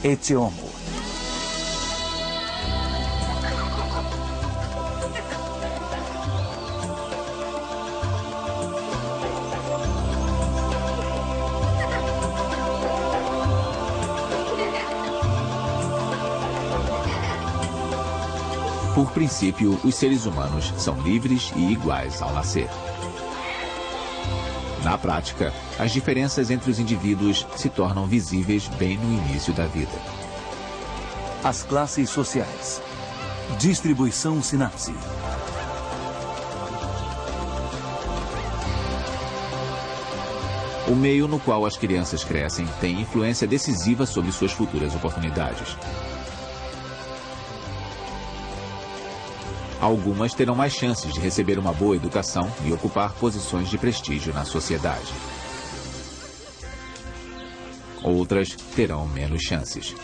Etiomo. Por princípio, os seres humanos são livres e iguais ao nascer. Na prática, as diferenças entre os indivíduos se tornam visíveis bem no início da vida. As classes sociais. Distribuição sinapse. O meio no qual as crianças crescem tem influência decisiva sobre suas futuras oportunidades. Algumas terão mais chances de receber uma boa educação e ocupar posições de prestígio na sociedade. Outras terão menos chances.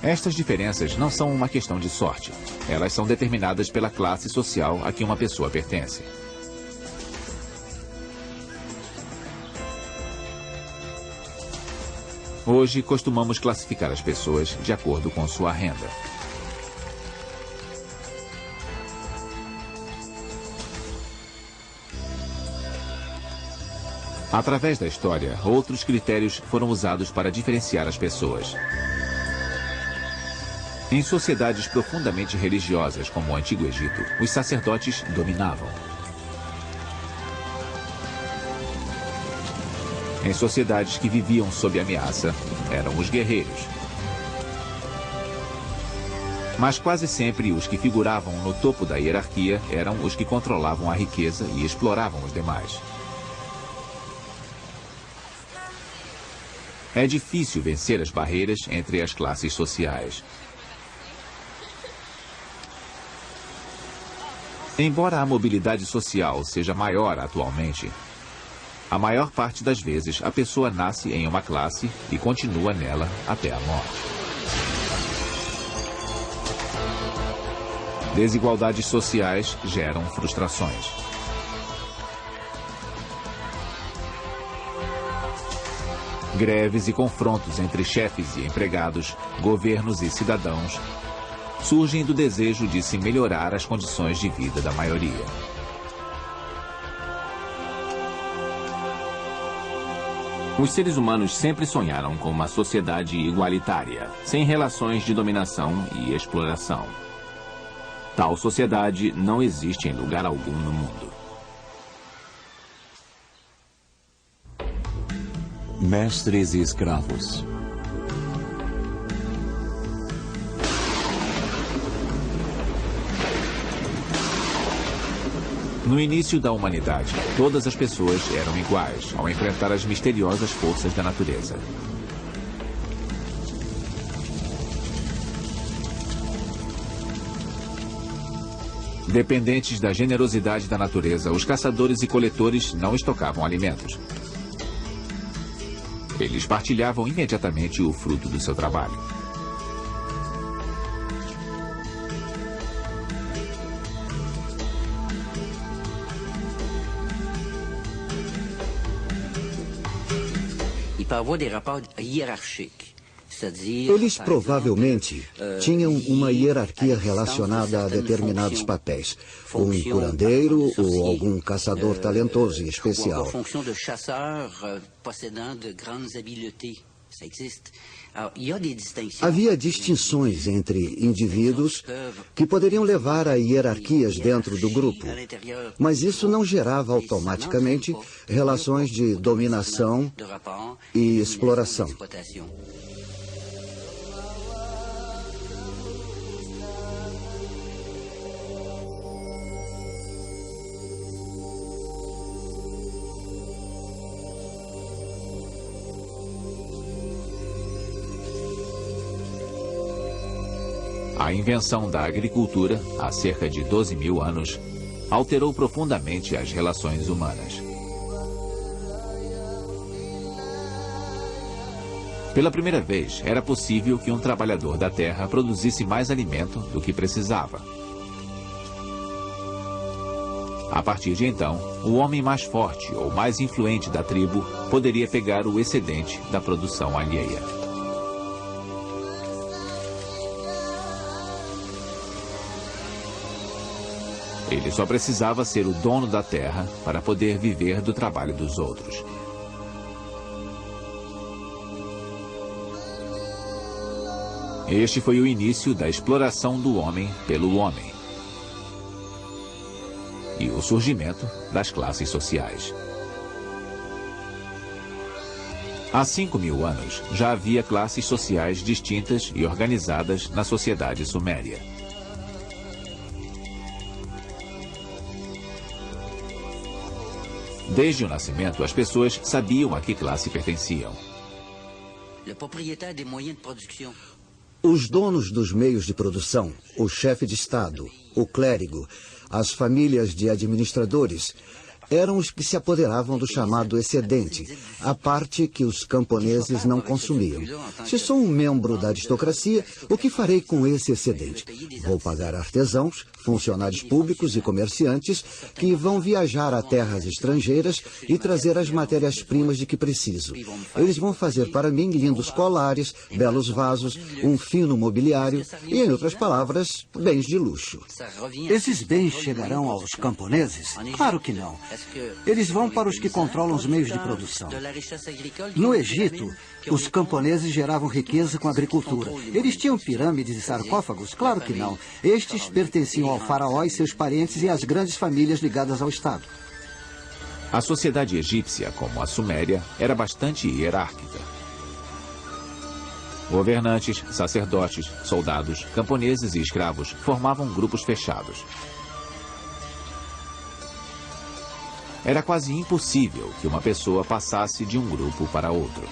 Estas diferenças não são uma questão de sorte. Elas são determinadas pela classe social a que uma pessoa pertence. Hoje, costumamos classificar as pessoas de acordo com sua renda. Através da história, outros critérios foram usados para diferenciar as pessoas. Em sociedades profundamente religiosas, como o Antigo Egito, os sacerdotes dominavam. Em sociedades que viviam sob ameaça, eram os guerreiros. Mas quase sempre os que figuravam no topo da hierarquia eram os que controlavam a riqueza e exploravam os demais. É difícil vencer as barreiras entre as classes sociais. Embora a mobilidade social seja maior atualmente, a maior parte das vezes, a pessoa nasce em uma classe e continua nela até a morte. Desigualdades sociais geram frustrações. Greves e confrontos entre chefes e empregados, governos e cidadãos, surgem do desejo de se melhorar as condições de vida da maioria. Os seres humanos sempre sonharam com uma sociedade igualitária, sem relações de dominação e exploração. Tal sociedade não existe em lugar algum no mundo. Mestres e escravos. No início da humanidade, todas as pessoas eram iguais ao enfrentar as misteriosas forças da natureza. Dependentes da generosidade da natureza, os caçadores e coletores não estocavam alimentos. Eles partilhavam imediatamente o fruto do seu trabalho. Eles provavelmente tinham uma hierarquia relacionada a determinados papéis. Um curandeiro ou algum caçador talentoso e especial. Havia distinções entre indivíduos que poderiam levar a hierarquias dentro do grupo, mas isso não gerava automaticamente relações de dominação e exploração. A invenção da agricultura, há cerca de 12 mil anos, alterou profundamente as relações humanas. Pela primeira vez, era possível que um trabalhador da terra produzisse mais alimento do que precisava. A partir de então, o homem mais forte ou mais influente da tribo poderia pegar o excedente da produção alheia. Ele só precisava ser o dono da terra para poder viver do trabalho dos outros. Este foi o início da exploração do homem pelo homem e o surgimento das classes sociais. Há 5.000 anos, já havia classes sociais distintas e organizadas na sociedade suméria. Desde o nascimento, as pessoas sabiam a que classe pertenciam. Os donos dos meios de produção, o chefe de Estado, o clérigo, as famílias de administradores, eram os que se apoderavam do chamado excedente, a parte que os camponeses não consumiam. Se sou um membro da aristocracia, o que farei com esse excedente? Vou pagar artesãos, funcionários públicos e comerciantes que vão viajar a terras estrangeiras e trazer as matérias-primas de que preciso. Eles vão fazer para mim lindos colares, belos vasos, um fino mobiliário e, em outras palavras, bens de luxo. Esses bens chegarão aos camponeses? Claro que não. Eles vão para os que controlam os meios de produção. No Egito, os camponeses geravam riqueza com a agricultura. Eles tinham pirâmides e sarcófagos? Claro que não. Estes pertenciam ao faraó e seus parentes e às grandes famílias ligadas ao Estado. A sociedade egípcia, como a suméria, era bastante hierárquica. Governantes, sacerdotes, soldados, camponeses e escravos formavam grupos fechados. Era quase impossível que uma pessoa passasse de um grupo para outro.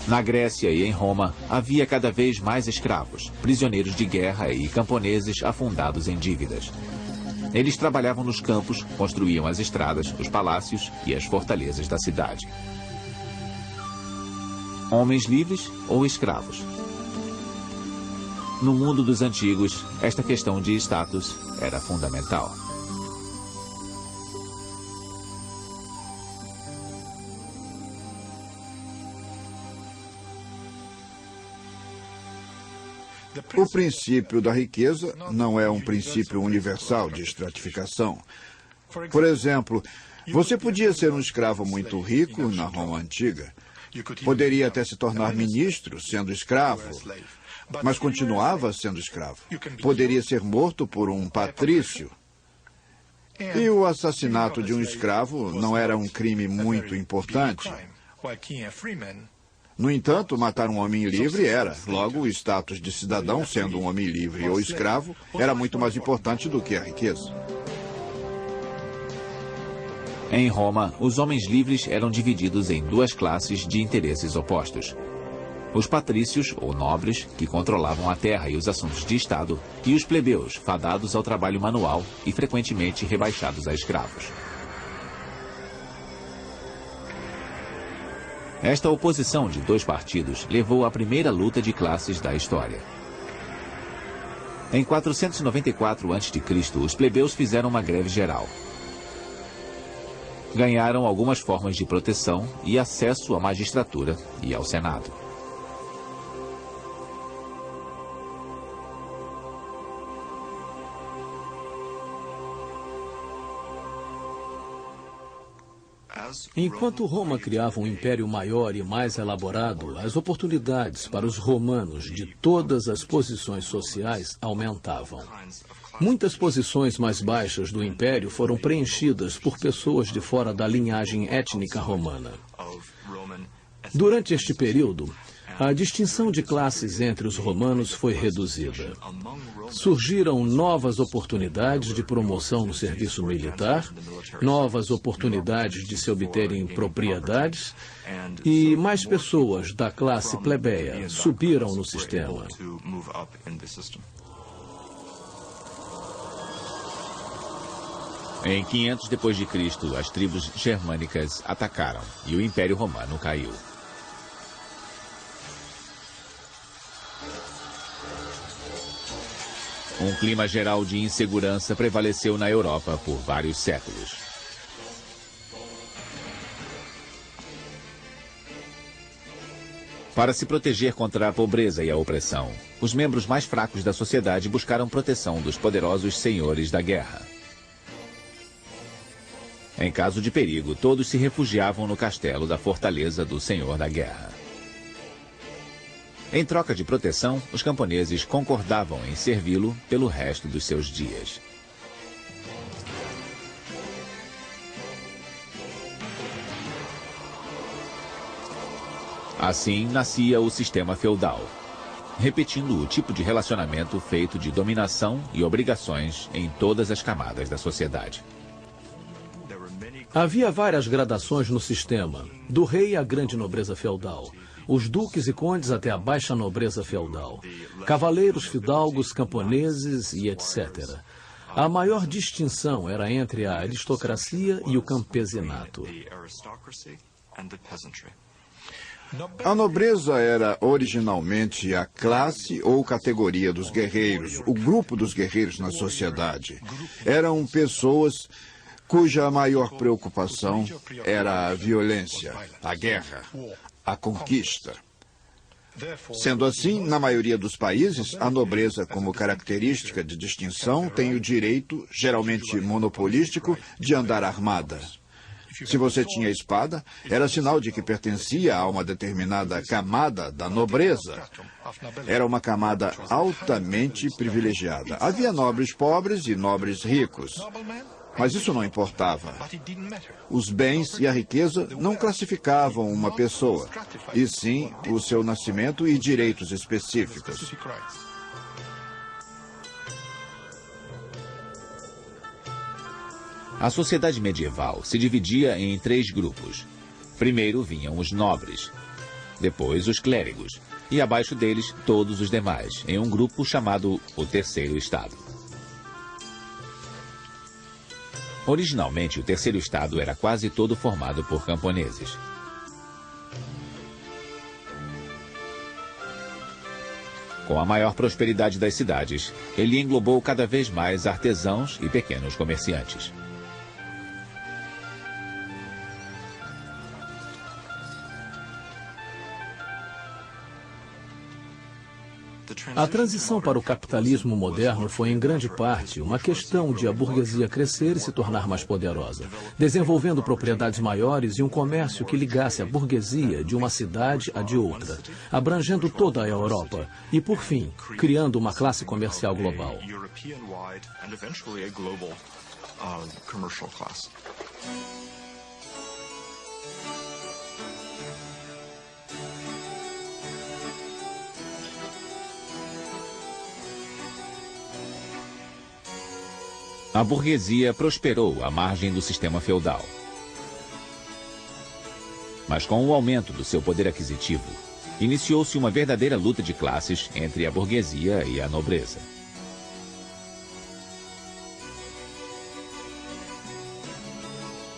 Na Grécia e em Roma, havia cada vez mais escravos, prisioneiros de guerra e camponeses afundados em dívidas. Eles trabalhavam nos campos, construíam as estradas, os palácios e as fortalezas da cidade. Homens livres ou escravos? No mundo dos antigos, esta questão de status era fundamental. O princípio da riqueza não é um princípio universal de estratificação. Por exemplo, você podia ser um escravo muito rico na Roma Antiga. Poderia até se tornar ministro sendo escravo, mas continuava sendo escravo. Poderia ser morto por um patrício. E o assassinato de um escravo não era um crime muito importante. No entanto, matar um homem livre era. Logo, o status de cidadão, sendo um homem livre ou escravo, era muito mais importante do que a riqueza. Em Roma, os homens livres eram divididos em duas classes de interesses opostos. Os patrícios, ou nobres, que controlavam a terra e os assuntos de Estado, e os plebeus, fadados ao trabalho manual e frequentemente rebaixados a escravos. Esta oposição de dois partidos levou à primeira luta de classes da história. Em 494 a.C., os plebeus fizeram uma greve geral. Ganharam algumas formas de proteção e acesso à magistratura e ao Senado. Enquanto Roma criava um império maior e mais elaborado, as oportunidades para os romanos de todas as posições sociais aumentavam. Muitas posições mais baixas do império foram preenchidas por pessoas de fora da linhagem étnica romana. Durante este período, a distinção de classes entre os romanos foi reduzida. Surgiram novas oportunidades de promoção no serviço militar, novas oportunidades de se obterem propriedades e mais pessoas da classe plebeia subiram no sistema. Em 500 d.C., as tribos germânicas atacaram e o Império Romano caiu. Um clima geral de insegurança prevaleceu na Europa por vários séculos. Para se proteger contra a pobreza e a opressão, os membros mais fracos da sociedade buscaram proteção dos poderosos senhores da guerra. Em caso de perigo, todos se refugiavam no castelo da fortaleza do Senhor da Guerra. Em troca de proteção, os camponeses concordavam em servi-lo pelo resto dos seus dias. Assim nascia o sistema feudal, repetindo o tipo de relacionamento feito de dominação e obrigações em todas as camadas da sociedade. Havia várias gradações no sistema, do rei à grande nobreza feudal, os duques e condes até a baixa nobreza feudal, cavaleiros, fidalgos, camponeses e etc. A maior distinção era entre a aristocracia e o campesinato. A nobreza era originalmente a classe ou categoria dos guerreiros, o grupo dos guerreiros na sociedade. Eram pessoas cuja maior preocupação era a violência, a guerra, a conquista. Sendo assim, na maioria dos países, a nobreza como característica de distinção tem o direito, geralmente monopolístico, de andar armada. Se você tinha espada, era sinal de que pertencia a uma determinada camada da nobreza. Era uma camada altamente privilegiada. Havia nobres pobres e nobres ricos. Mas isso não importava. Os bens e a riqueza não classificavam uma pessoa, e sim o seu nascimento e direitos específicos. A sociedade medieval se dividia em 3 grupos. Primeiro vinham os nobres, depois os clérigos, e abaixo deles todos os demais, em um grupo chamado o Terceiro Estado. Originalmente, o Terceiro Estado era quase todo formado por camponeses. Com a maior prosperidade das cidades, ele englobou cada vez mais artesãos e pequenos comerciantes. A transição para o capitalismo moderno foi, em grande parte, uma questão de a burguesia crescer e se tornar mais poderosa, desenvolvendo propriedades maiores e um comércio que ligasse a burguesia de uma cidade a de outra, abrangendo toda a Europa e, por fim, criando uma classe comercial global. A burguesia prosperou à margem do sistema feudal. Mas com o aumento do seu poder aquisitivo, iniciou-se uma verdadeira luta de classes entre a burguesia e a nobreza.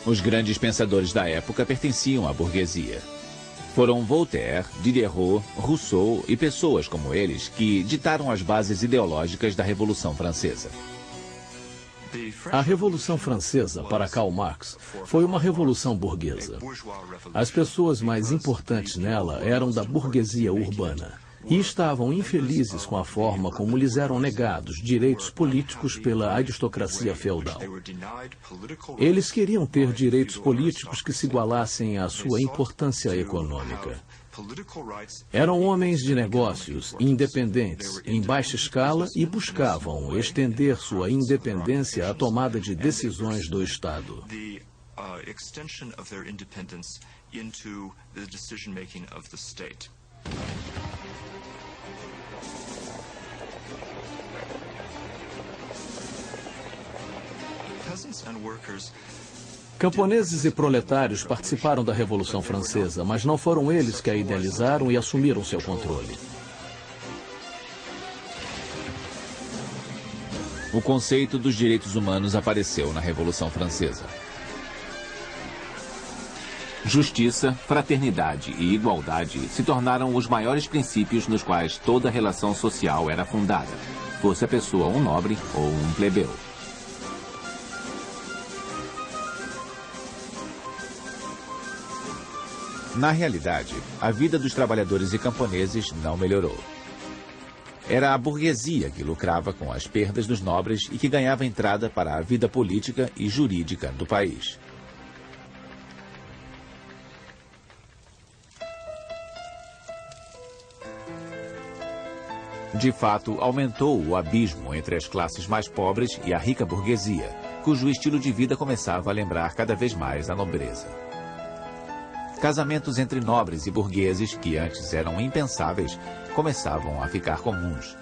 Os grandes pensadores da época pertenciam à burguesia. Foram Voltaire, Diderot, Rousseau e pessoas como eles que ditaram as bases ideológicas da Revolução Francesa. A Revolução Francesa, para Karl Marx, foi uma revolução burguesa. As pessoas mais importantes nela eram da burguesia urbana e estavam infelizes com a forma como lhes eram negados direitos políticos pela aristocracia feudal. Eles queriam ter direitos políticos que se igualassem à sua importância econômica. Eram homens de negócios, independentes, em baixa escala e buscavam estender sua independência à tomada de decisões do Estado. Camponeses e proletários participaram da Revolução Francesa, mas não foram eles que a idealizaram e assumiram seu controle. O conceito dos direitos humanos apareceu na Revolução Francesa. Justiça, fraternidade e igualdade se tornaram os maiores princípios nos quais toda relação social era fundada, fosse a pessoa um nobre ou um plebeu. Na realidade, a vida dos trabalhadores e camponeses não melhorou. Era a burguesia que lucrava com as perdas dos nobres e que ganhava entrada para a vida política e jurídica do país. De fato, aumentou o abismo entre as classes mais pobres e a rica burguesia, cujo estilo de vida começava a lembrar cada vez mais a nobreza. Casamentos entre nobres e burgueses, que antes eram impensáveis, começavam a ficar comuns.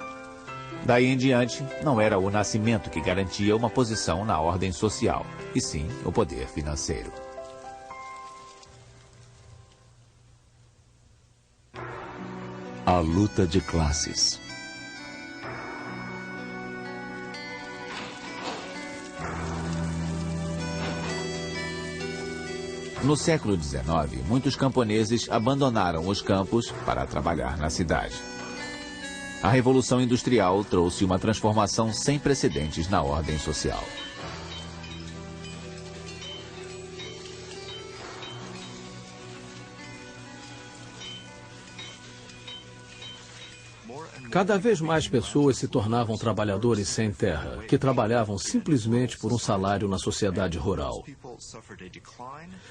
Daí em diante, não era o nascimento que garantia uma posição na ordem social, e sim o poder financeiro. A luta de classes. No século XIX, muitos camponeses abandonaram os campos para trabalhar na cidade. A Revolução Industrial trouxe uma transformação sem precedentes na ordem social. Cada vez mais pessoas se tornavam trabalhadores sem terra, que trabalhavam simplesmente por um salário na sociedade rural.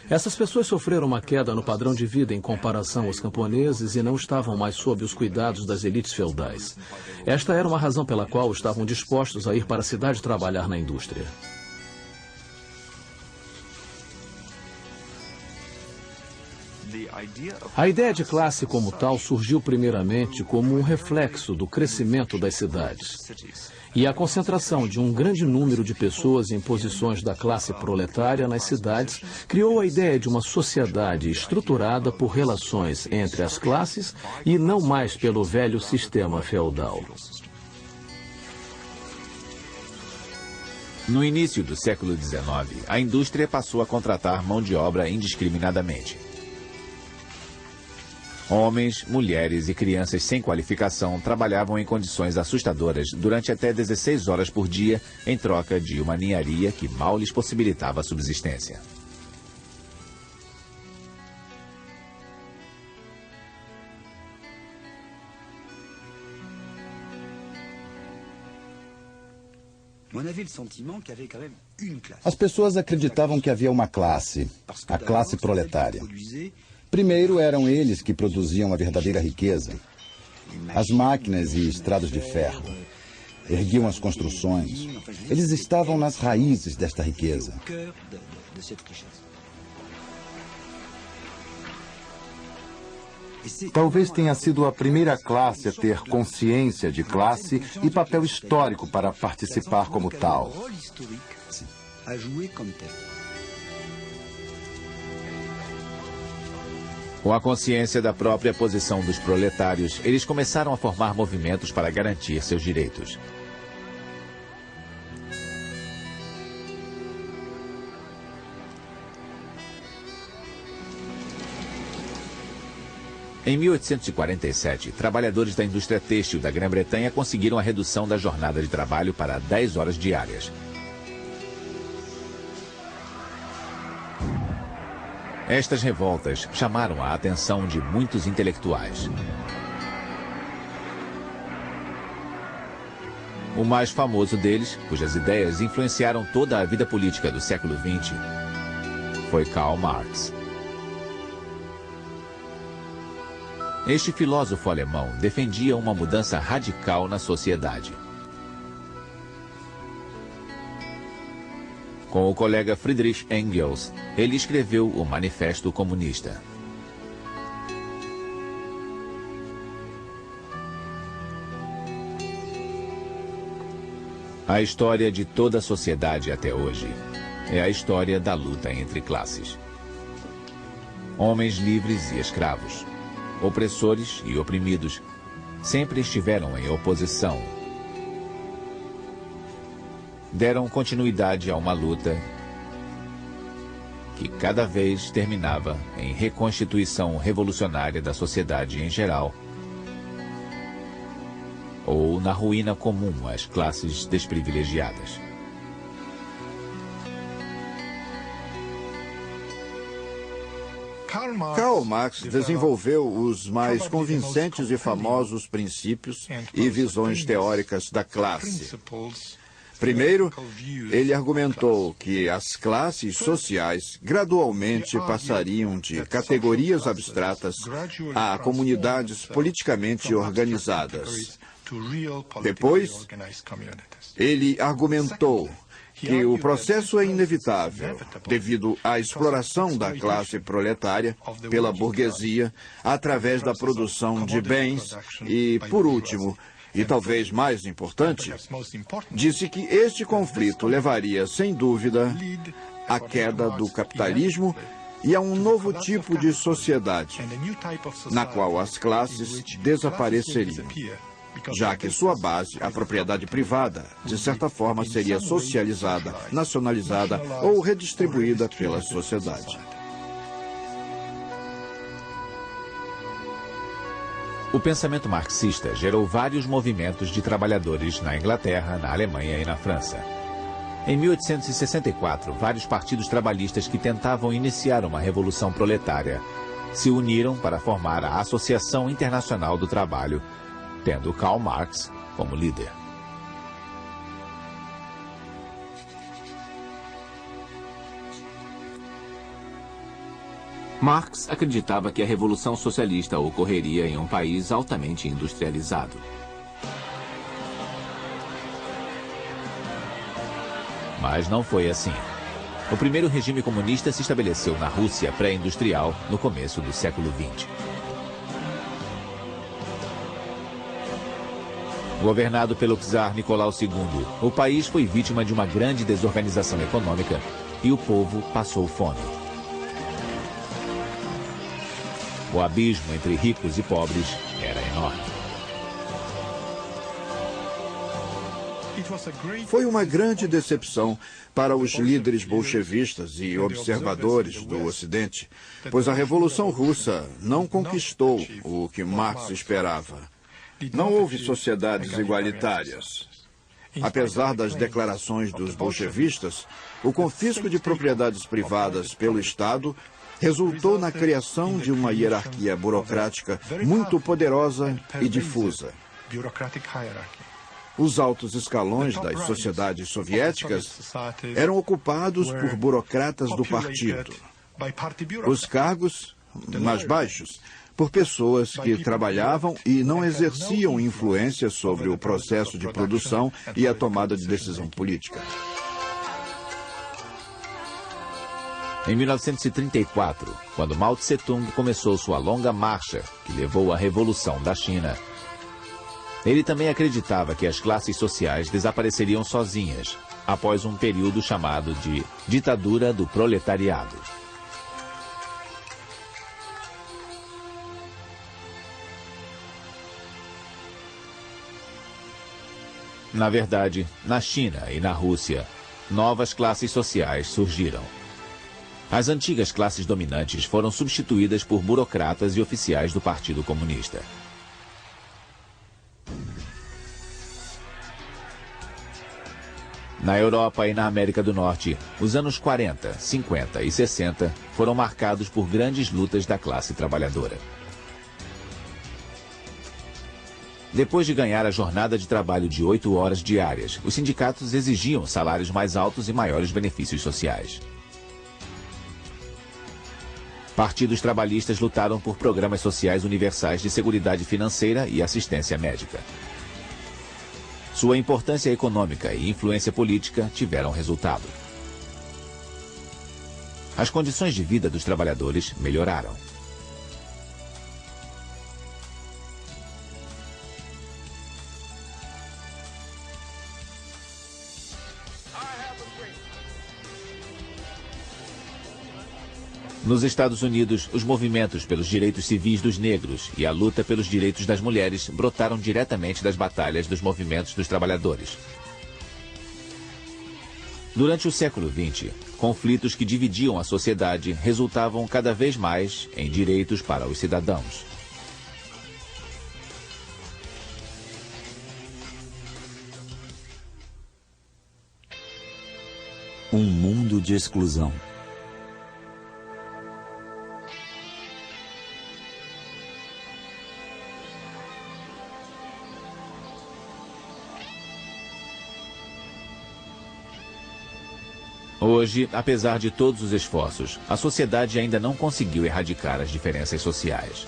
Essas pessoas sofreram uma queda no padrão de vida em comparação aos camponeses e não estavam mais sob os cuidados das elites feudais. Esta era uma razão pela qual estavam dispostos a ir para a cidade trabalhar na indústria. A ideia de classe como tal surgiu primeiramente como um reflexo do crescimento das cidades. E a concentração de um grande número de pessoas em posições da classe proletária nas cidades criou a ideia de uma sociedade estruturada por relações entre as classes e não mais pelo velho sistema feudal. No início do século XIX, a indústria passou a contratar mão de obra indiscriminadamente. Homens, mulheres e crianças sem qualificação trabalhavam em condições assustadoras durante até 16 horas por dia, em troca de uma ninharia que mal lhes possibilitava a subsistência. As pessoas acreditavam que havia uma classe, a classe proletária. Primeiro eram eles que produziam a verdadeira riqueza. As máquinas e estrados de ferro. Erguiam as construções. Eles estavam nas raízes desta riqueza. Talvez tenha sido a primeira classe a ter consciência de classe e papel histórico para participar como tal. Com a consciência da própria posição dos proletários, eles começaram a formar movimentos para garantir seus direitos. Em 1847, trabalhadores da indústria têxtil da Grã-Bretanha conseguiram a redução da jornada de trabalho para 10 horas diárias. Estas revoltas chamaram a atenção de muitos intelectuais. O mais famoso deles, cujas ideias influenciaram toda a vida política do século XX, foi Karl Marx. Este filósofo alemão defendia uma mudança radical na sociedade. Com o colega Friedrich Engels, ele escreveu o Manifesto Comunista. A história de toda a sociedade até hoje é a história da luta entre classes. Homens livres e escravos, opressores e oprimidos, sempre estiveram em oposição. Deram continuidade a uma luta que cada vez terminava em reconstituição revolucionária da sociedade em geral, ou na ruína comum às classes desprivilegiadas. Karl Marx desenvolveu os mais convincentes e famosos princípios e visões teóricas da classe. Primeiro, ele argumentou que as classes sociais gradualmente passariam de categorias abstratas a comunidades politicamente organizadas. Depois, ele argumentou que o processo é inevitável devido à exploração da classe proletária pela burguesia através da produção de bens e, por último, e talvez mais importante, disse que este conflito levaria, sem dúvida, à queda do capitalismo e a um novo tipo de sociedade, na qual as classes desapareceriam, já que sua base, a propriedade privada, de certa forma seria socializada, nacionalizada ou redistribuída pela sociedade. O pensamento marxista gerou vários movimentos de trabalhadores na Inglaterra, na Alemanha e na França. Em 1864, vários partidos trabalhistas que tentavam iniciar uma revolução proletária se uniram para formar a Associação Internacional do Trabalho, tendo Karl Marx como líder. Marx acreditava que a Revolução Socialista ocorreria em um país altamente industrializado. Mas não foi assim. O primeiro regime comunista se estabeleceu na Rússia pré-industrial no começo do século XX. Governado pelo czar Nicolau II, o país foi vítima de uma grande desorganização econômica e o povo passou fome. O abismo entre ricos e pobres era enorme. Foi uma grande decepção para os líderes bolchevistas e observadores do Ocidente, pois a Revolução Russa não conquistou o que Marx esperava. Não houve sociedades igualitárias. Apesar das declarações dos bolchevistas, o confisco de propriedades privadas pelo Estado resultou na criação de uma hierarquia burocrática muito poderosa e difusa. Os altos escalões das sociedades soviéticas eram ocupados por burocratas do partido. Os cargos mais baixos, por pessoas que trabalhavam e não exerciam influência sobre o processo de produção e a tomada de decisão política. Em 1934, quando Mao Tse-tung começou sua longa marcha que levou à Revolução da China, ele também acreditava que as classes sociais desapareceriam sozinhas, após um período chamado de ditadura do proletariado. Na verdade, na China e na Rússia, novas classes sociais surgiram. As antigas classes dominantes foram substituídas por burocratas e oficiais do Partido Comunista. Na Europa e na América do Norte, os anos 40, 50 e 60 foram marcados por grandes lutas da classe trabalhadora. Depois de ganhar a jornada de trabalho de 8 horas diárias, os sindicatos exigiam salários mais altos e maiores benefícios sociais. Partidos trabalhistas lutaram por programas sociais universais de seguridade financeira e assistência médica. Sua importância econômica e influência política tiveram resultado. As condições de vida dos trabalhadores melhoraram. Nos Estados Unidos, os movimentos pelos direitos civis dos negros e a luta pelos direitos das mulheres brotaram diretamente das batalhas dos movimentos dos trabalhadores. Durante o século XX, conflitos que dividiam a sociedade resultavam cada vez mais em direitos para os cidadãos. Um mundo de exclusão. Hoje, apesar de todos os esforços, a sociedade ainda não conseguiu erradicar as diferenças sociais.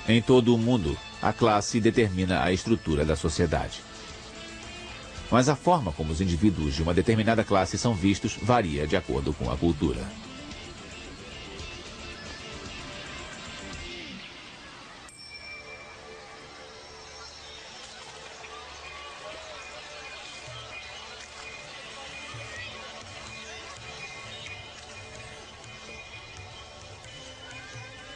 Em todo o mundo, a classe determina a estrutura da sociedade. Mas a forma como os indivíduos de uma determinada classe são vistos varia de acordo com a cultura.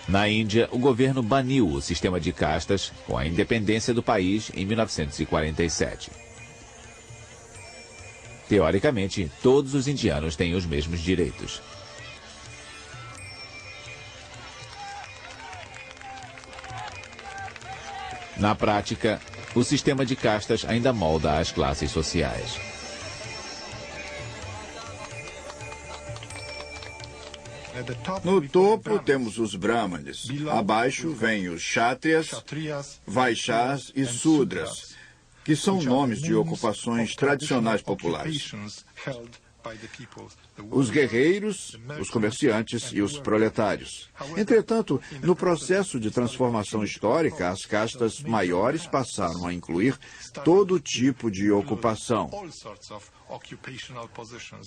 Na Índia, o governo baniu o sistema de castas com a independência do país em 1947. Teoricamente, todos os indianos têm os mesmos direitos. Na prática, o sistema de castas ainda molda as classes sociais. No topo temos os brahmanes, abaixo vêm os kshatriyas, vaishyas e sudras, que são nomes de ocupações tradicionais populares. Os guerreiros, os comerciantes e os proletários. Entretanto, no processo de transformação histórica, as castas maiores passaram a incluir todo tipo de ocupação.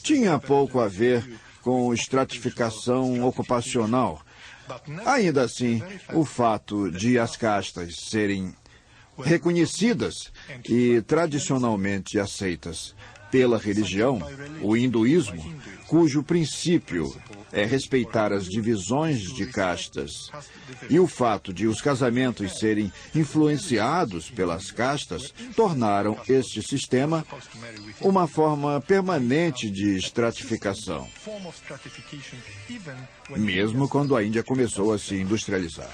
Tinha pouco a ver com estratificação ocupacional. Ainda assim, o fato de as castas serem reconhecidas e tradicionalmente aceitas pela religião, o hinduísmo, cujo princípio é respeitar as divisões de castas, e o fato de os casamentos serem influenciados pelas castas, tornaram este sistema uma forma permanente de estratificação, mesmo quando a Índia começou a se industrializar.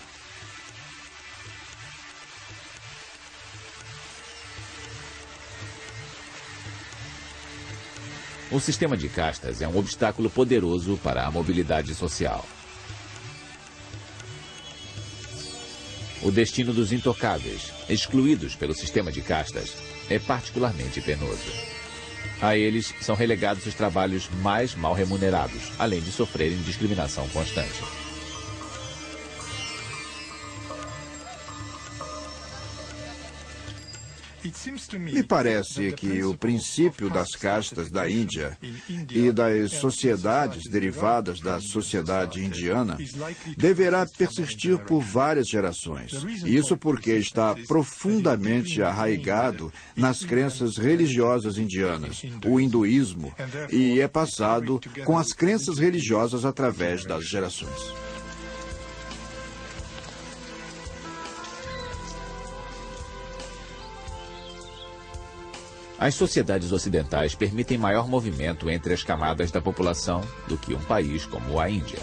O sistema de castas é um obstáculo poderoso para a mobilidade social. O destino dos intocáveis, excluídos pelo sistema de castas, é particularmente penoso. A eles são relegados os trabalhos mais mal remunerados, além de sofrerem discriminação constante. Me parece que o princípio das castas da Índia e das sociedades derivadas da sociedade indiana deverá persistir por várias gerações. Isso porque está profundamente arraigado nas crenças religiosas indianas, o hinduísmo, e é passado com as crenças religiosas através das gerações. As sociedades ocidentais permitem maior movimento entre as camadas da população do que um país como a Índia.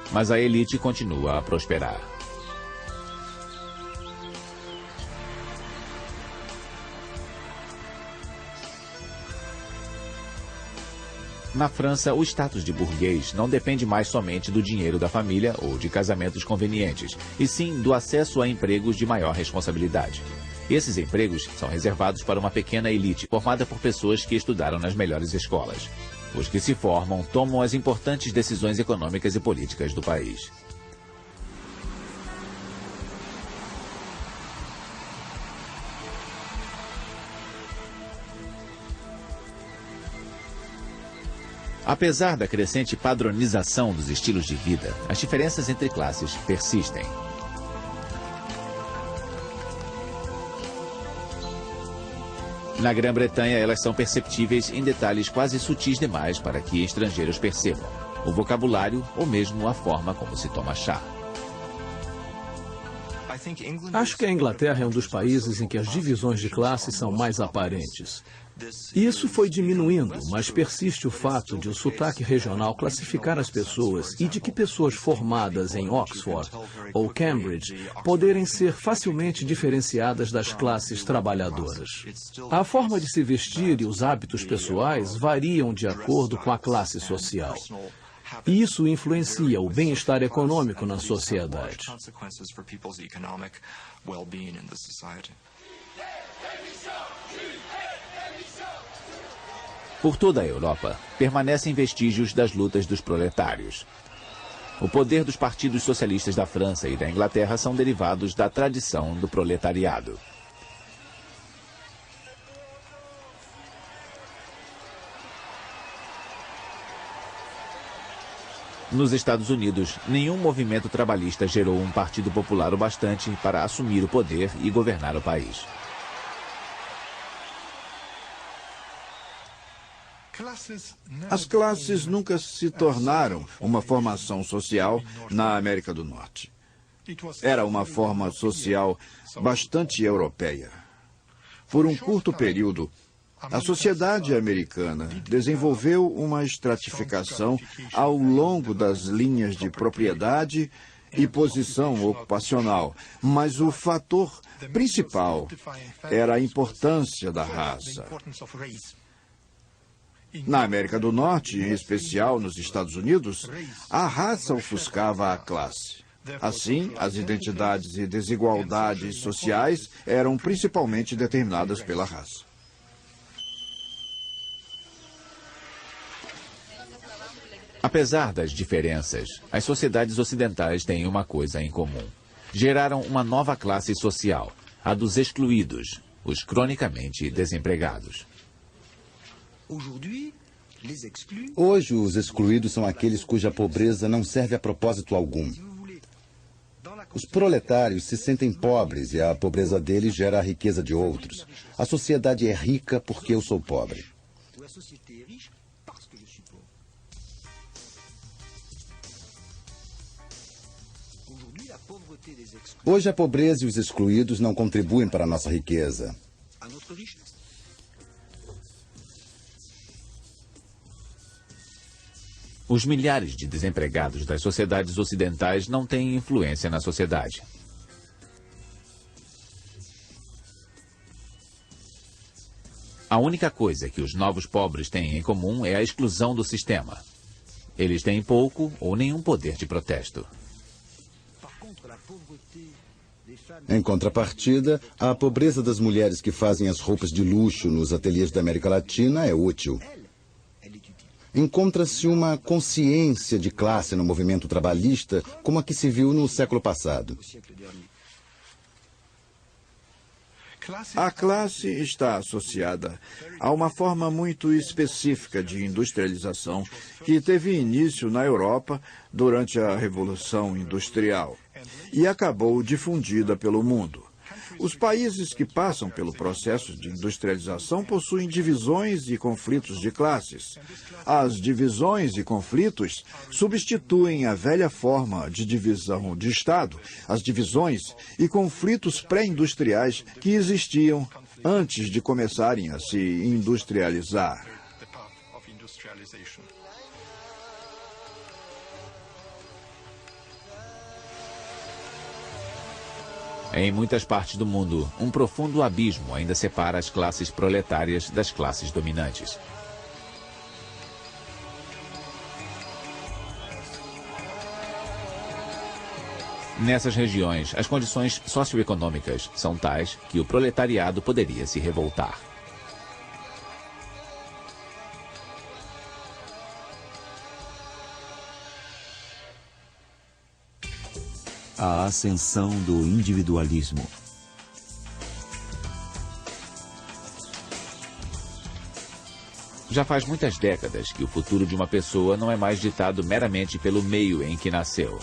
Mas a elite continua a prosperar. Na França, o status de burguês não depende mais somente do dinheiro da família ou de casamentos convenientes, e sim do acesso a empregos de maior responsabilidade. Esses empregos são reservados para uma pequena elite, formada por pessoas que estudaram nas melhores escolas. Os que se formam tomam as importantes decisões econômicas e políticas do país. Apesar da crescente padronização dos estilos de vida, as diferenças entre classes persistem. Na Grã-Bretanha, elas são perceptíveis em detalhes quase sutis demais para que estrangeiros percebam. o vocabulário ou mesmo a forma como se toma chá. Acho que a Inglaterra é um dos países em que as divisões de classe são mais aparentes. Isso foi diminuindo, mas persiste o fato de o sotaque regional classificar as pessoas e de que pessoas formadas em Oxford ou Cambridge poderem ser facilmente diferenciadas das classes trabalhadoras. A forma de se vestir e os hábitos pessoais variam de acordo com a classe social. E isso influencia o bem-estar econômico na sociedade. Por toda a Europa, permanecem vestígios das lutas dos proletários. O poder dos partidos socialistas da França e da Inglaterra são derivados da tradição do proletariado. Nos Estados Unidos, nenhum movimento trabalhista gerou um partido popular o bastante para assumir o poder e governar o país. As classes nunca se tornaram uma formação social na América do Norte. Era uma forma social bastante europeia. Por um curto período, a sociedade americana desenvolveu uma estratificação ao longo das linhas de propriedade e posição ocupacional, mas o fator principal era a importância da raça. Na América do Norte, em especial nos Estados Unidos, a raça ofuscava a classe. Assim, as identidades e desigualdades sociais eram principalmente determinadas pela raça. Apesar das diferenças, as sociedades ocidentais têm uma coisa em comum. Geraram uma nova classe social, a dos excluídos, os cronicamente desempregados. Hoje, os excluídos são aqueles cuja pobreza não serve a propósito algum. Os proletários se sentem pobres e a pobreza deles gera a riqueza de outros. A sociedade é rica porque eu sou pobre. Hoje, a pobreza e os excluídos não contribuem para a nossa riqueza. Os milhares de desempregados das sociedades ocidentais não têm influência na sociedade. A única coisa que os novos pobres têm em comum é a exclusão do sistema. Eles têm pouco ou nenhum poder de protesto. Em contrapartida, a pobreza das mulheres que fazem as roupas de luxo nos ateliês da América Latina é útil. Encontra-se uma consciência de classe no movimento trabalhista como a que se viu no século passado. A classe está associada a uma forma muito específica de industrialização que teve início na Europa durante a Revolução Industrial e acabou difundida pelo mundo. Os países que passam pelo processo de industrialização possuem divisões e conflitos de classes. As divisões e conflitos substituem a velha forma de divisão de Estado, as divisões e conflitos pré-industriais que existiam antes de começarem a se industrializar. Em muitas partes do mundo, um profundo abismo ainda separa as classes proletárias das classes dominantes. Nessas regiões, as condições socioeconômicas são tais que o proletariado poderia se revoltar. A ascensão do individualismo. Já faz muitas décadas que o futuro de uma pessoa não é mais ditado meramente pelo meio em que nasceu.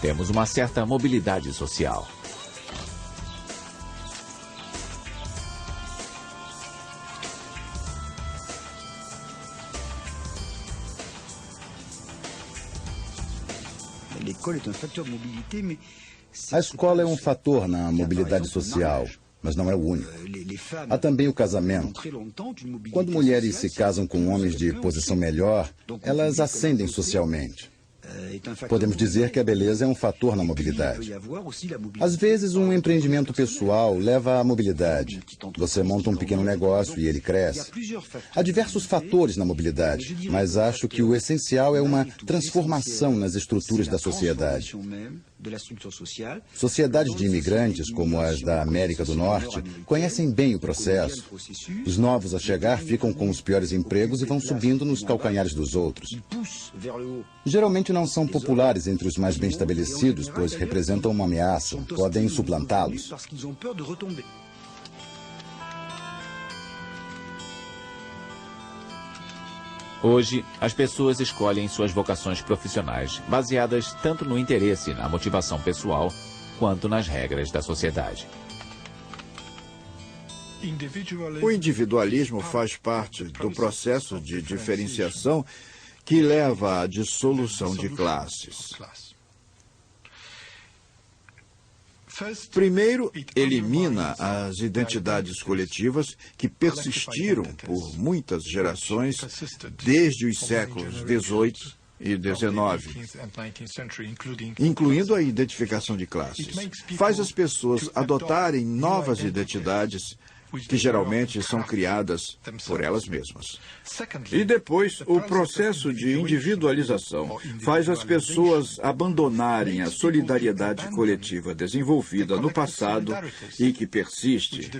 Temos uma certa mobilidade social. A escola é um fator na mobilidade social, mas não é o único. Há também o casamento. Quando mulheres se casam com homens de posição melhor, elas ascendem socialmente. Podemos dizer que a beleza é um fator na mobilidade. Às vezes, um empreendimento pessoal leva à mobilidade. Você monta um pequeno negócio e ele cresce. Há diversos fatores na mobilidade, mas acho que o essencial é uma transformação nas estruturas da sociedade. Sociedades de imigrantes, como as da América do Norte, conhecem bem o processo. Os novos a chegar ficam com os piores empregos e vão subindo nos calcanhares dos outros. Geralmente não são populares entre os mais bem estabelecidos, pois representam uma ameaça, podem suplantá-los. Hoje, as pessoas escolhem suas vocações profissionais baseadas tanto no interesse e na motivação pessoal, quanto nas regras da sociedade. O individualismo faz parte do processo de diferenciação que leva à dissolução de classes. Primeiro, elimina as identidades coletivas que persistiram por muitas gerações desde os séculos XVIII e XIX, incluindo a identificação de classes. Faz as pessoas adotarem novas identidades que geralmente são criadas por elas mesmas. E depois, o processo de individualização faz as pessoas abandonarem a solidariedade coletiva desenvolvida no passado e que persiste.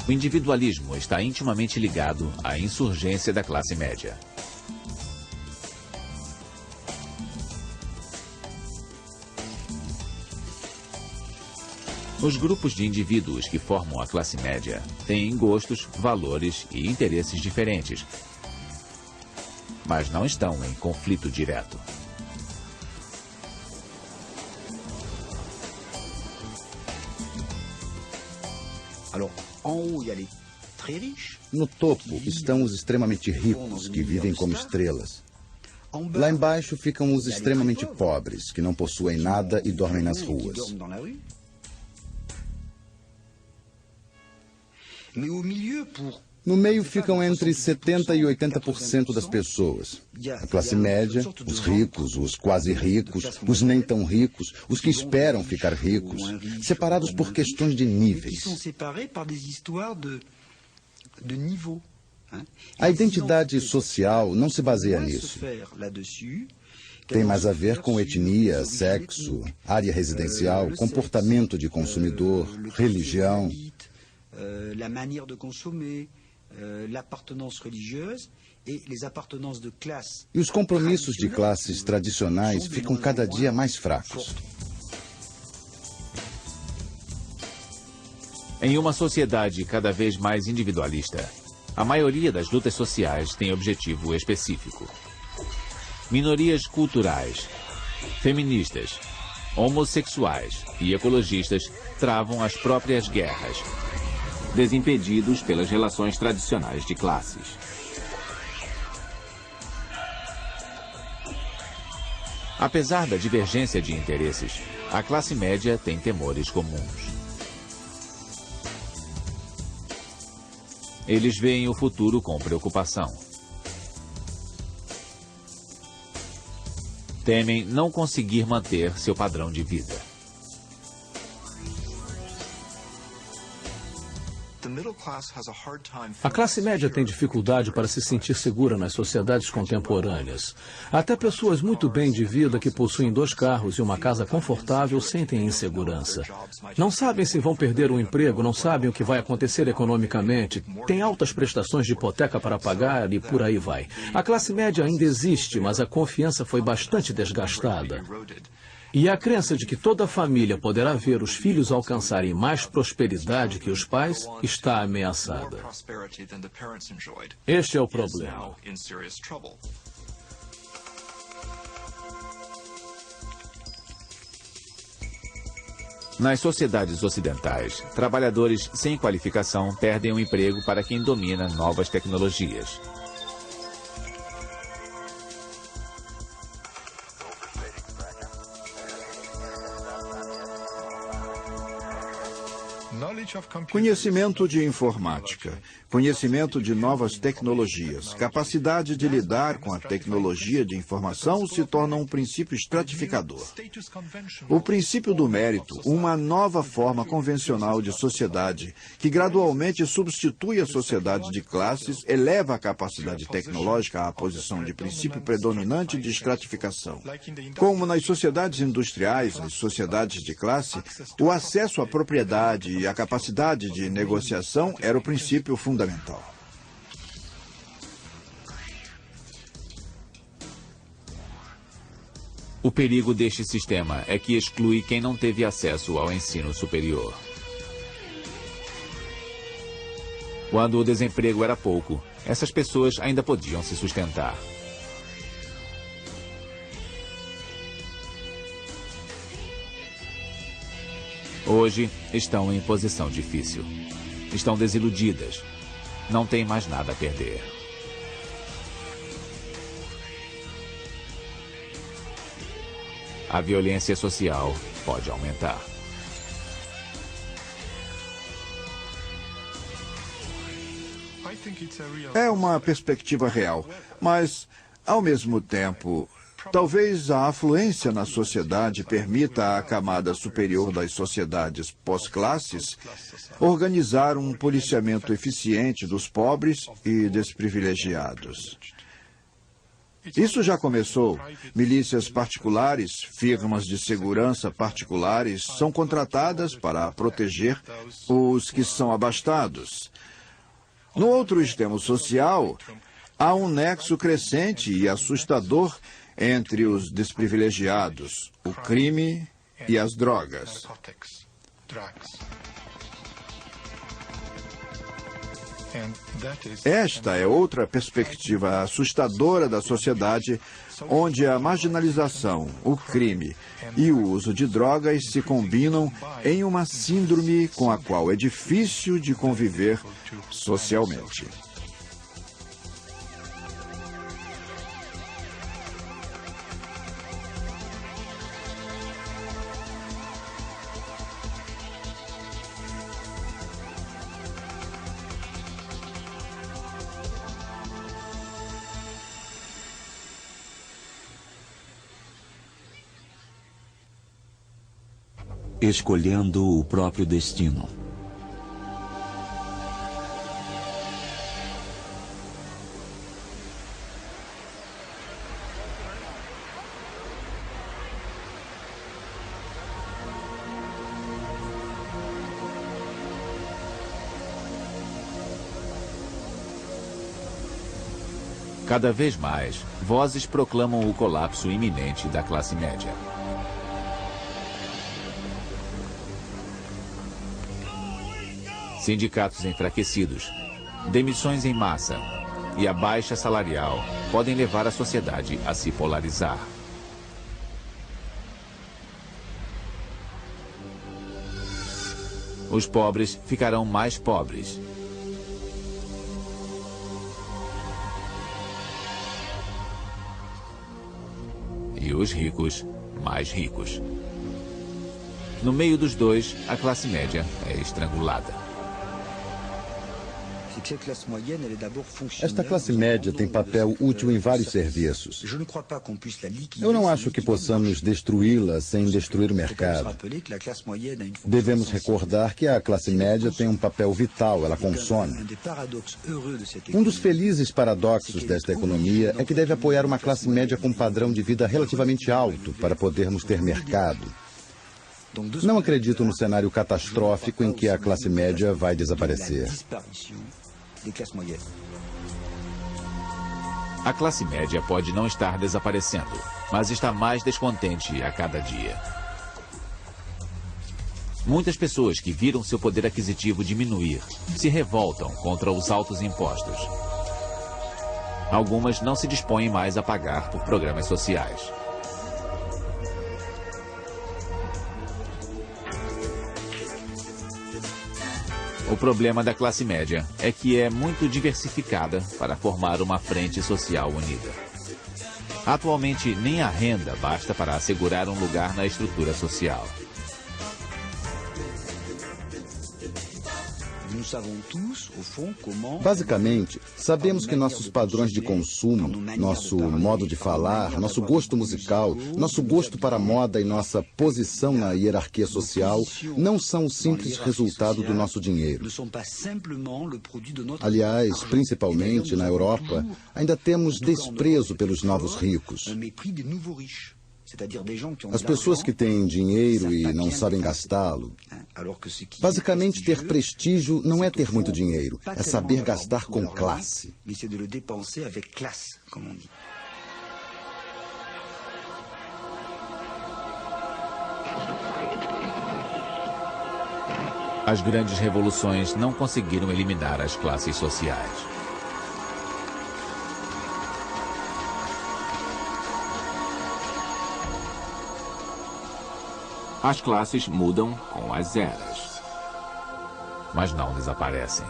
O individualismo está intimamente ligado à insurgência da classe média. Os grupos de indivíduos que formam a classe média têm gostos, valores e interesses diferentes, mas não estão em conflito direto. No topo estão os extremamente ricos, que vivem como estrelas. Lá embaixo ficam os extremamente pobres, que não possuem nada e dormem nas ruas. No meio ficam entre 70% e 80% das pessoas. A classe média, os ricos, os quase ricos, os nem tão ricos, os que esperam ficar ricos, separados por questões de níveis. A identidade social não se baseia nisso. Tem mais a ver com etnia, sexo, área residencial, comportamento de consumidor, religião. E os compromissos de classes tradicionais ficam cada dia mais fracos. Em uma sociedade cada vez mais individualista, a maioria das lutas sociais tem objetivo específico. Minorias culturais, feministas, homossexuais e ecologistas travam as próprias guerras, desimpedidos pelas relações tradicionais de classes. Apesar da divergência de interesses, a classe média tem temores comuns. Eles veem o futuro com preocupação. Temem não conseguir manter seu padrão de vida. A classe média tem dificuldade para se sentir segura nas sociedades contemporâneas. Até pessoas muito bem de vida que possuem 2 carros e uma casa confortável sentem insegurança. Não sabem se vão perder o emprego, não sabem o que vai acontecer economicamente, têm altas prestações de hipoteca para pagar e por aí vai. A classe média ainda existe, mas a confiança foi bastante desgastada. E a crença de que toda a família poderá ver os filhos alcançarem mais prosperidade que os pais está ameaçada. Este é o problema. Nas sociedades ocidentais, trabalhadores sem qualificação perdem o emprego para quem domina novas tecnologias. Conhecimento de informática, conhecimento de novas tecnologias, capacidade de lidar com a tecnologia de informação se torna um princípio estratificador. O princípio do mérito, uma nova forma convencional de sociedade, que gradualmente substitui a sociedade de classes, eleva a capacidade tecnológica à posição de princípio predominante de estratificação. Como nas sociedades industriais, nas sociedades de classe, o acesso à propriedade e a capacidade de negociação era o princípio fundamental. O perigo deste sistema é que exclui quem não teve acesso ao ensino superior. Quando o desemprego era pouco, essas pessoas ainda podiam se sustentar. Hoje, estão em posição difícil. Estão desiludidas. Não têm mais nada a perder. A violência social pode aumentar. É uma perspectiva real, mas, ao mesmo tempo, talvez a afluência na sociedade permita à camada superior das sociedades pós-classes organizar um policiamento eficiente dos pobres e desprivilegiados. Isso já começou. Milícias particulares, firmas de segurança particulares são contratadas para proteger os que são abastados. No outro extremo social, há um nexo crescente e assustador entre os desprivilegiados, o crime e as drogas. Esta é outra perspectiva assustadora da sociedade, onde a marginalização, o crime e o uso de drogas se combinam em uma síndrome com a qual é difícil de conviver socialmente. Escolhendo o próprio destino. Cada vez mais, vozes proclamam o colapso iminente da classe média. Sindicatos enfraquecidos, demissões em massa e a baixa salarial podem levar a sociedade a se polarizar. Os pobres ficarão mais pobres. E os ricos, mais ricos. No meio dos dois, a classe média é estrangulada. Esta classe média tem papel útil em vários serviços. Eu não acho que possamos destruí-la sem destruir o mercado. Devemos recordar que a classe média tem um papel vital, ela consome. Um dos felizes paradoxos desta economia é que deve apoiar uma classe média com um padrão de vida relativamente alto para podermos ter mercado. Não acredito no cenário catastrófico em que a classe média vai desaparecer. A classe média pode não estar desaparecendo, mas está mais descontente a cada dia. Muitas pessoas que viram seu poder aquisitivo diminuir se revoltam contra os altos impostos. Algumas não se dispõem mais a pagar por programas sociais. O problema da classe média é que é muito diversificada para formar uma frente social unida. Atualmente, nem a renda basta para assegurar um lugar na estrutura social. Basicamente, sabemos que nossos padrões de consumo, nosso modo de falar, nosso gosto musical, nosso gosto para a moda e nossa posição na hierarquia social não são o simples resultado do nosso dinheiro. Aliás, principalmente na Europa, ainda temos desprezo pelos novos ricos. As pessoas que têm dinheiro e não sabem gastá-lo. Basicamente, ter prestígio não é ter muito dinheiro, é saber gastar com classe. As grandes revoluções não conseguiram eliminar as classes sociais. As classes mudam com as eras, mas não desaparecem.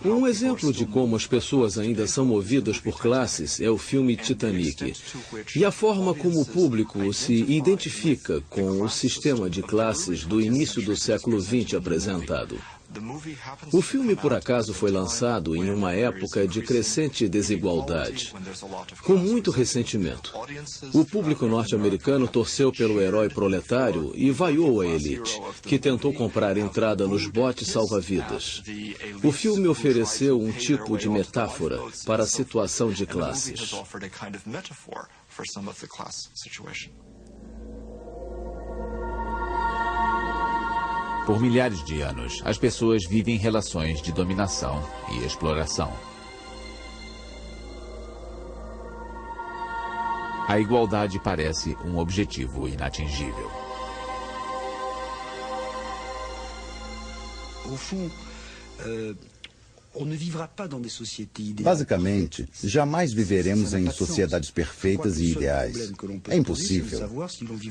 Um exemplo de como as pessoas ainda são movidas por classes é o filme Titanic, e a forma como o público se identifica com o sistema de classes do início do século XX apresentado. O filme, por acaso, foi lançado em uma época de crescente desigualdade, com muito ressentimento. O público norte-americano torceu pelo herói proletário e vaiou a elite, que tentou comprar entrada nos botes salva-vidas. O filme ofereceu um tipo de metáfora para a situação de classes. Por milhares de anos, as pessoas vivem relações de dominação e exploração. A igualdade parece um objetivo inatingível. Basicamente, jamais viveremos em sociedades perfeitas e ideais. É impossível.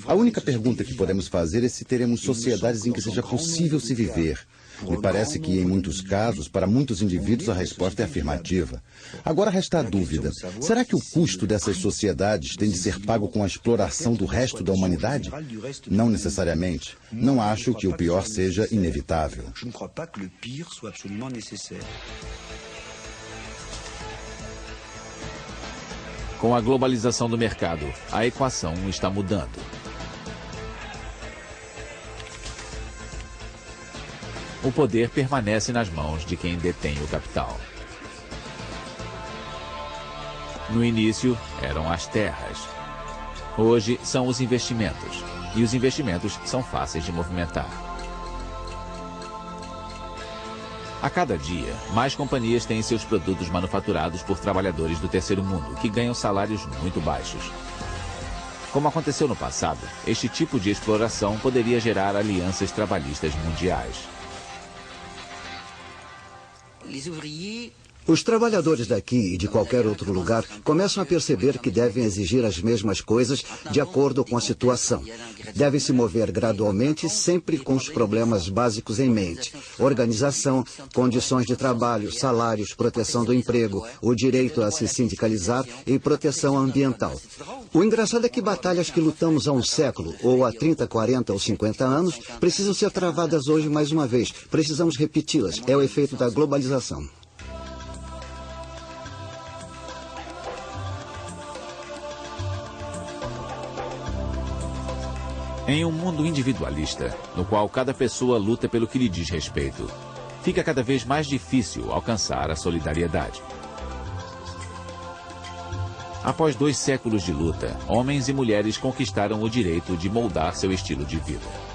A única pergunta que podemos fazer é se teremos sociedades em que seja possível se viver. Me parece que, em muitos casos, para muitos indivíduos, a resposta é afirmativa. Agora resta a dúvida: será que o custo dessas sociedades tem de ser pago com a exploração do resto da humanidade? Não necessariamente. Não acho que o pior seja inevitável. Com a globalização do mercado, a equação está mudando. O poder permanece nas mãos de quem detém o capital. No início, eram as terras. Hoje, são os investimentos. E os investimentos são fáceis de movimentar. A cada dia, mais companhias têm seus produtos manufaturados por trabalhadores do terceiro mundo, que ganham salários muito baixos. Como aconteceu no passado, este tipo de exploração poderia gerar alianças trabalhistas mundiais. Os trabalhadores daqui e de qualquer outro lugar começam a perceber que devem exigir as mesmas coisas de acordo com a situação. Devem se mover gradualmente, sempre com os problemas básicos em mente: organização, condições de trabalho, salários, proteção do emprego, o direito a se sindicalizar e proteção ambiental. O engraçado é que batalhas que lutamos há um século, ou há 30, 40 ou 50 anos, precisam ser travadas hoje mais uma vez. Precisamos repeti-las. É o efeito da globalização. Em um mundo individualista, no qual cada pessoa luta pelo que lhe diz respeito, fica cada vez mais difícil alcançar a solidariedade. Após 2 séculos de luta, homens e mulheres conquistaram o direito de moldar seu estilo de vida.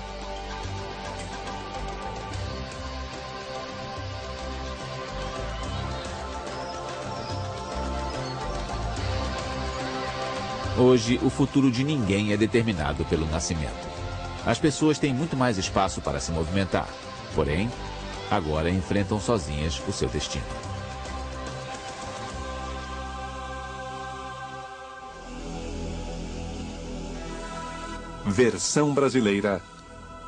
Hoje, o futuro de ninguém é determinado pelo nascimento. As pessoas têm muito mais espaço para se movimentar, porém, agora enfrentam sozinhas o seu destino. Versão brasileira,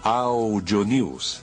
Audio News.